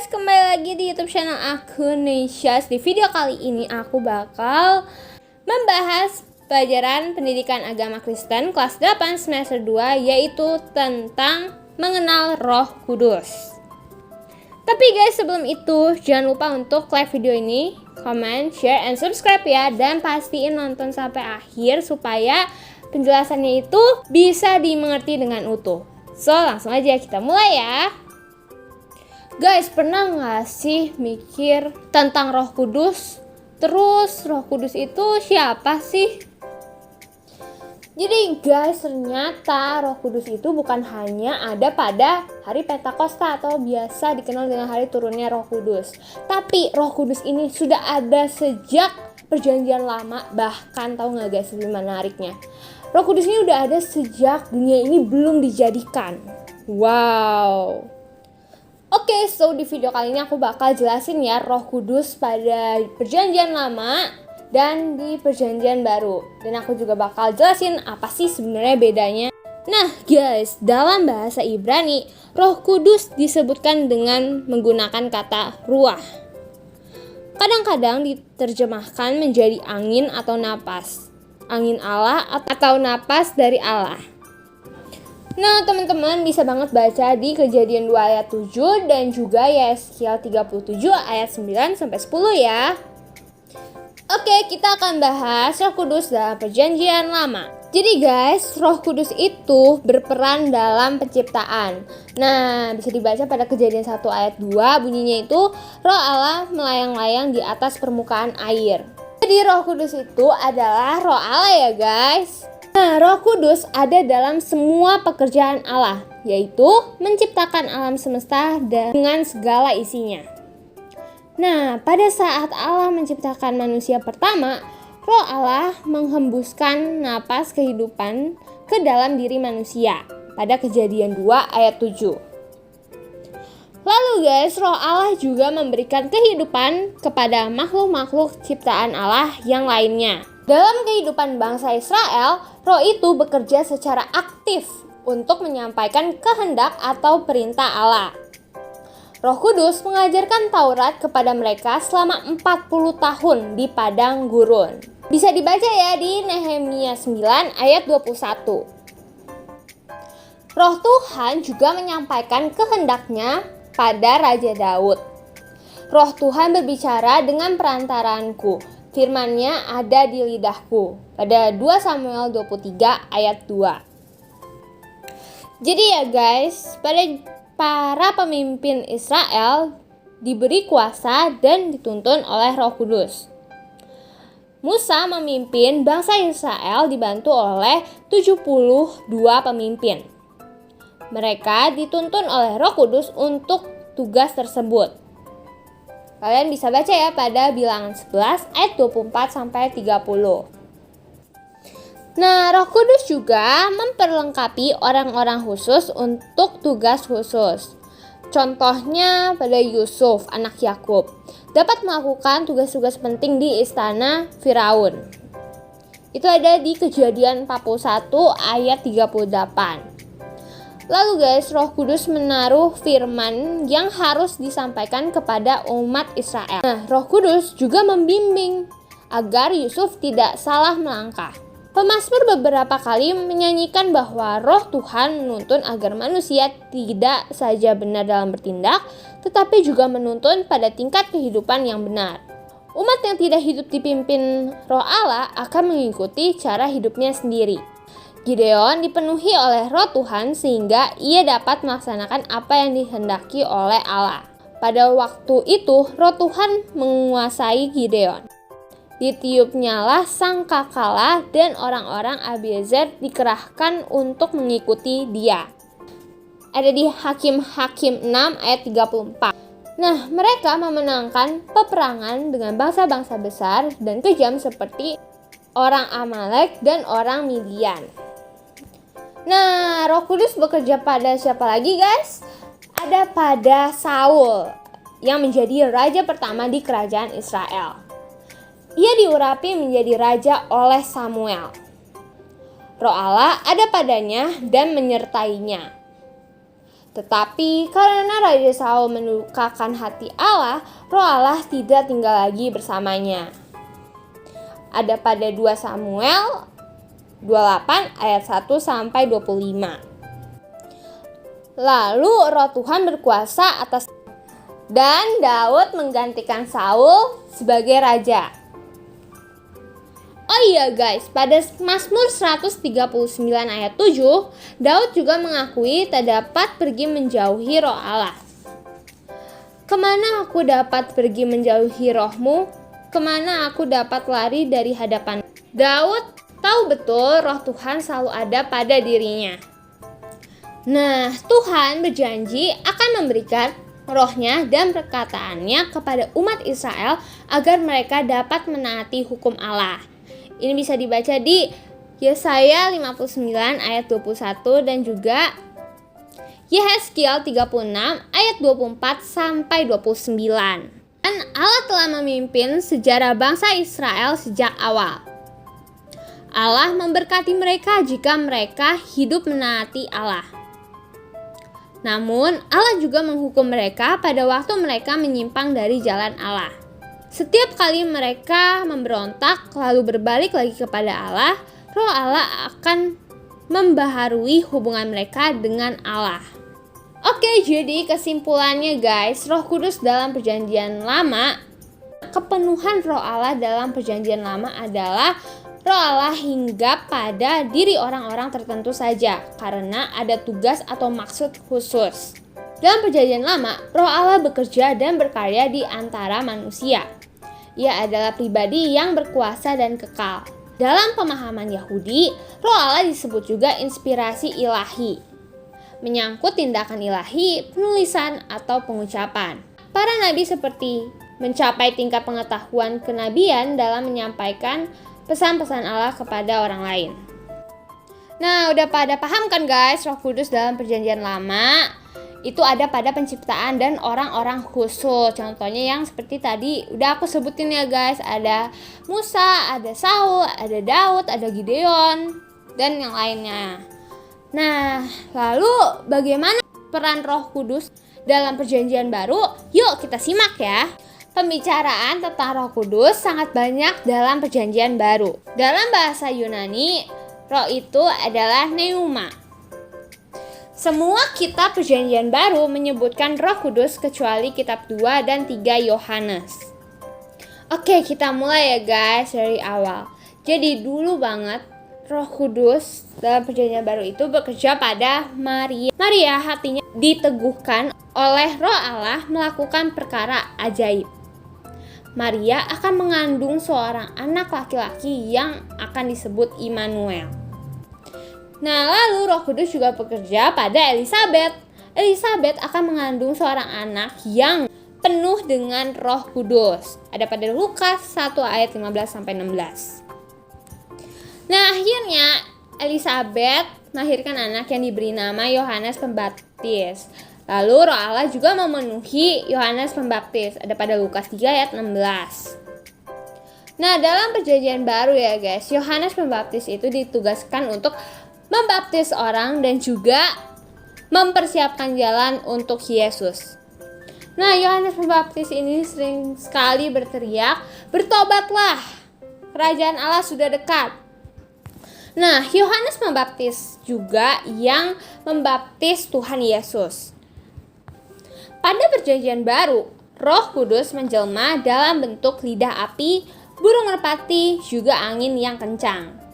guys, kembali lagi di YouTube channel aku Nesias. Di video kali ini aku bakal membahas pelajaran pendidikan agama Kristen kelas 8 semester 2, yaitu tentang mengenal Roh Kudus. Tapi guys, sebelum itu jangan lupa untuk like video ini, comment, share, and subscribe ya. Dan pastiin nonton sampai akhir supaya penjelasannya itu bisa dimengerti dengan utuh. So, langsung aja kita mulai ya. Guys, pernah gak sih mikir tentang Roh Kudus? Terus Roh Kudus itu siapa sih? Jadi guys, ternyata Roh Kudus itu bukan hanya ada pada hari Pentakosta atau biasa dikenal dengan hari turunnya Roh Kudus. Tapi Roh Kudus ini sudah ada sejak Perjanjian Lama. Bahkan tahu gak guys lebih menariknya? Roh Kudus ini udah ada sejak dunia ini belum dijadikan. Wow. Oke, so di video kali ini aku bakal jelasin ya Roh Kudus pada Perjanjian Lama dan di Perjanjian Baru. Dan aku juga bakal jelasin apa sih sebenarnya bedanya. Nah guys, dalam bahasa Ibrani, Roh Kudus disebutkan dengan menggunakan kata ruah. Kadang-kadang diterjemahkan menjadi angin atau napas. Angin Allah atau napas dari Allah. Nah teman-teman bisa banget baca di Kejadian 2 ayat 7 dan juga Yeskiel 37 ayat 9-10 ya. Oke, kita akan bahas Roh Kudus dalam Perjanjian Lama. Jadi guys, Roh Kudus itu berperan dalam penciptaan. Nah, bisa dibaca pada Kejadian 1 ayat 2, bunyinya itu Roh Allah melayang-layang di atas permukaan air. Jadi Roh Kudus itu adalah Roh Allah ya guys. Nah, Roh Kudus ada dalam semua pekerjaan Allah, yaitu menciptakan alam semesta dengan segala isinya. Nah, pada saat Allah menciptakan manusia pertama, Roh Allah menghembuskan napas kehidupan ke dalam diri manusia pada Kejadian 2 ayat 7. Lalu guys, Roh Allah juga memberikan kehidupan kepada makhluk-makhluk ciptaan Allah yang lainnya. Dalam kehidupan bangsa Israel, Roh itu bekerja secara aktif untuk menyampaikan kehendak atau perintah Allah. Roh Kudus mengajarkan Taurat kepada mereka selama 40 tahun di padang gurun. Bisa dibaca ya di Nehemia 9 ayat 21. Roh Tuhan juga menyampaikan kehendaknya pada Raja Daud. Roh Tuhan berbicara dengan perantaranku. Firman-Nya ada di lidahku. Pada 2 Samuel 23 ayat 2. Jadi ya guys, pada para pemimpin Israel diberi kuasa dan dituntun oleh Roh Kudus. Musa memimpin bangsa Israel dibantu oleh 72 pemimpin. Mereka dituntun oleh Roh Kudus untuk tugas tersebut. Kalian bisa baca ya pada Bilangan 11 ayat 24-30. Nah, Roh Kudus juga memperlengkapi orang-orang khusus untuk tugas khusus. Contohnya pada Yusuf, anak Yakub, dapat melakukan tugas-tugas penting di istana Firaun. Itu ada di Kejadian 41 ayat 38. Lalu guys, Roh Kudus menaruh firman yang harus disampaikan kepada umat Israel. Nah, Roh Kudus juga membimbing agar Yusuf tidak salah melangkah. Pemazmur beberapa kali menyanyikan bahwa Roh Tuhan menuntun agar manusia tidak saja benar dalam bertindak, tetapi juga menuntun pada tingkat kehidupan yang benar. Umat yang tidak hidup dipimpin Roh Allah akan mengikuti cara hidupnya sendiri. Gideon dipenuhi oleh Roh Tuhan sehingga ia dapat melaksanakan apa yang dikehendaki oleh Allah. Pada waktu itu, Roh Tuhan menguasai Gideon. Ditiupnyalah sangkakala dan orang-orang Abiezer dikerahkan untuk mengikuti dia. Ada di Hakim-Hakim 6 ayat 34. Nah, mereka memenangkan peperangan dengan bangsa-bangsa besar dan kejam seperti orang Amalek dan orang Midian. Nah, Roh Kudus bekerja pada siapa lagi guys? Ada pada Saul yang menjadi raja pertama di kerajaan Israel. Ia diurapi menjadi raja oleh Samuel. Roh Allah ada padanya dan menyertainya. Tetapi karena Raja Saul melukakan hati Allah, Roh Allah tidak tinggal lagi bersamanya. Ada pada 2 Samuel 28 ayat 1 sampai 25. Lalu Roh Tuhan berkuasa atas dan Daud menggantikan Saul sebagai raja. Oh iya guys, pada Mazmur 139 ayat 7, Daud juga mengakui tak dapat pergi menjauhi Roh Allah. Kemana aku dapat pergi menjauhi rohmu? Kemana aku dapat lari dari hadapan? Daud tahu betul Roh Tuhan selalu ada pada dirinya. Nah, Tuhan berjanji akan memberikan Roh-Nya dan perkataannya kepada umat Israel agar mereka dapat menaati hukum Allah. Ini bisa dibaca di Yesaya 59 ayat 21 dan juga Yehezkiel 36 ayat 24 sampai 29. Dan Allah telah memimpin sejarah bangsa Israel sejak awal. Allah memberkati mereka jika mereka hidup menaati Allah. Namun Allah juga menghukum mereka pada waktu mereka menyimpang dari jalan Allah. Setiap kali mereka memberontak lalu berbalik lagi kepada Allah, Roh Allah akan membaharui hubungan mereka dengan Allah. Oke, jadi kesimpulannya guys, Roh Kudus dalam Perjanjian Lama, kepenuhan Roh Allah dalam Perjanjian Lama adalah Roh Allah hinggap pada diri orang-orang tertentu saja karena ada tugas atau maksud khusus. Dalam Perjanjian Lama, Roh Allah bekerja dan berkarya di antara manusia. Ia adalah pribadi yang berkuasa dan kekal. Dalam pemahaman Yahudi, Roh Allah disebut juga inspirasi ilahi, menyangkut tindakan ilahi, penulisan, atau pengucapan. Para nabi seperti mencapai tingkat pengetahuan kenabian dalam menyampaikan pesan-pesan Allah kepada orang lain. Nah, udah pada paham kan guys, Roh Kudus dalam Perjanjian Lama itu ada pada penciptaan dan orang-orang khusus. Contohnya yang seperti tadi udah aku sebutin ya guys, ada Musa, ada Saul, ada Daud, ada Gideon, dan yang lainnya. Nah, lalu bagaimana peran Roh Kudus dalam Perjanjian Baru? Yuk kita simak ya. Pembicaraan tentang Roh Kudus sangat banyak dalam Perjanjian Baru. Dalam bahasa Yunani, roh itu adalah pneuma. Semua kitab Perjanjian Baru menyebutkan Roh Kudus kecuali kitab 2 dan 3 Yohanes. Oke, kita mulai ya guys dari awal. Jadi dulu banget Roh Kudus dalam Perjanjian Baru itu bekerja pada Maria. Maria hatinya diteguhkan oleh Roh Allah melakukan perkara ajaib. Maria akan mengandung seorang anak laki-laki yang akan disebut Immanuel. Nah, lalu Roh Kudus juga bekerja pada Elisabet. Elisabet akan mengandung seorang anak yang penuh dengan Roh Kudus. Ada pada Lukas 1 ayat 15-16. Nah, akhirnya Elisabet melahirkan anak yang diberi nama Yohanes Pembaptis. Lalu Roh Allah juga memenuhi Yohanes Pembaptis. Ada pada Lukas 3 ayat 16. Nah, dalam Perjanjian Baru ya guys, Yohanes Pembaptis itu ditugaskan untuk membaptis orang dan juga mempersiapkan jalan untuk Yesus. Nah, Yohanes Pembaptis ini sering sekali berteriak, "Bertobatlah, kerajaan Allah sudah dekat." Nah, Yohanes Pembaptis juga yang membaptis Tuhan Yesus. Pada Perjanjian Baru, Roh Kudus menjelma dalam bentuk lidah api, burung merpati, juga angin yang kencang.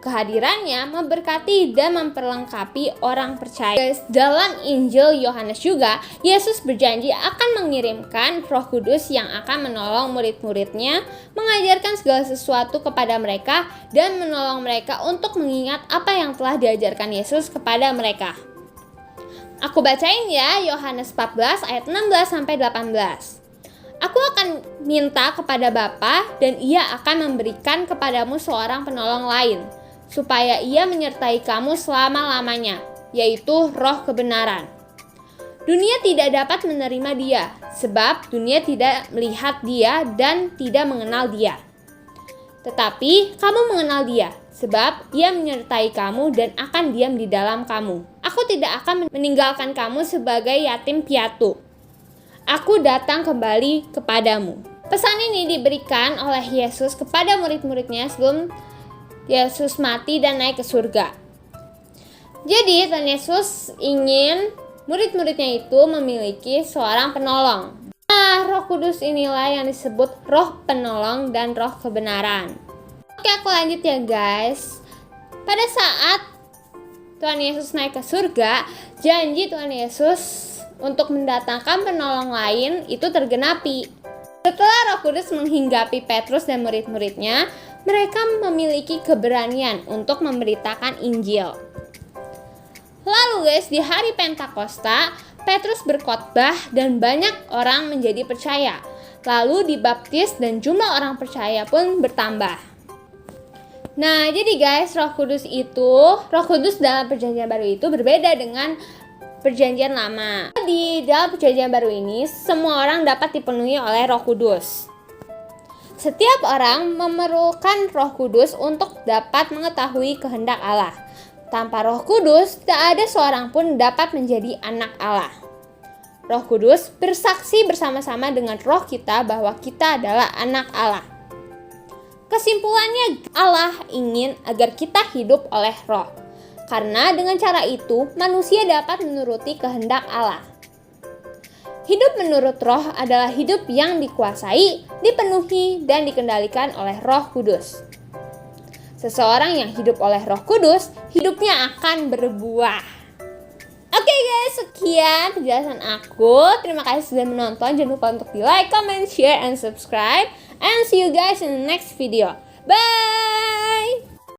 Kehadirannya memberkati dan memperlengkapi orang percaya. Dalam Injil Yohanes juga, Yesus berjanji akan mengirimkan Roh Kudus yang akan menolong murid-muridnya, mengajarkan segala sesuatu kepada mereka, dan menolong mereka untuk mengingat apa yang telah diajarkan Yesus kepada mereka. Aku bacain ya, Yohanes 14 ayat 16-18. Aku akan minta kepada Bapa dan Ia akan memberikan kepadamu seorang penolong lain, supaya Ia menyertai kamu selama-lamanya, yaitu Roh kebenaran. Dunia tidak dapat menerima Dia, sebab dunia tidak melihat Dia dan tidak mengenal Dia. Tetapi kamu mengenal Dia, sebab Ia menyertai kamu dan akan diam di dalam kamu. Aku tidak akan meninggalkan kamu sebagai yatim piatu. Aku datang kembali kepadamu. Pesan ini diberikan oleh Yesus kepada murid-muridnya sebelum Yesus mati dan naik ke surga. Jadi Tuhan Yesus ingin murid-muridnya itu memiliki seorang penolong. Nah, Roh Kudus inilah yang disebut Roh Penolong dan Roh Kebenaran. Oke, aku lanjut ya guys. Pada saat Tuhan Yesus naik ke surga, janji Tuhan Yesus untuk mendatangkan penolong lain itu tergenapi. Setelah Roh Kudus menghinggapi Petrus dan murid-muridnya, mereka memiliki keberanian untuk memberitakan Injil. Lalu guys, di hari Pentakosta, Petrus berkhotbah dan banyak orang menjadi percaya. Lalu dibaptis dan jumlah orang percaya pun bertambah. Nah, jadi guys, Roh Kudus dalam Perjanjian Baru itu berbeda dengan Perjanjian Lama. Di dalam Perjanjian Baru ini, semua orang dapat dipenuhi oleh Roh Kudus. Setiap orang memerlukan Roh Kudus untuk dapat mengetahui kehendak Allah. Tanpa Roh Kudus, tak ada seorang pun dapat menjadi anak Allah. Roh Kudus bersaksi bersama-sama dengan roh kita bahwa kita adalah anak Allah. Kesimpulannya, Allah ingin agar kita hidup oleh roh. Karena dengan cara itu, manusia dapat menuruti kehendak Allah. Hidup menurut roh adalah hidup yang dikuasai, dipenuhi, dan dikendalikan oleh Roh Kudus. Seseorang yang hidup oleh Roh Kudus, hidupnya akan berbuah. Oke guys, sekian penjelasan aku. Terima kasih sudah menonton. Jangan lupa untuk di like, comment, share, and subscribe. And see you guys in the next video. Bye!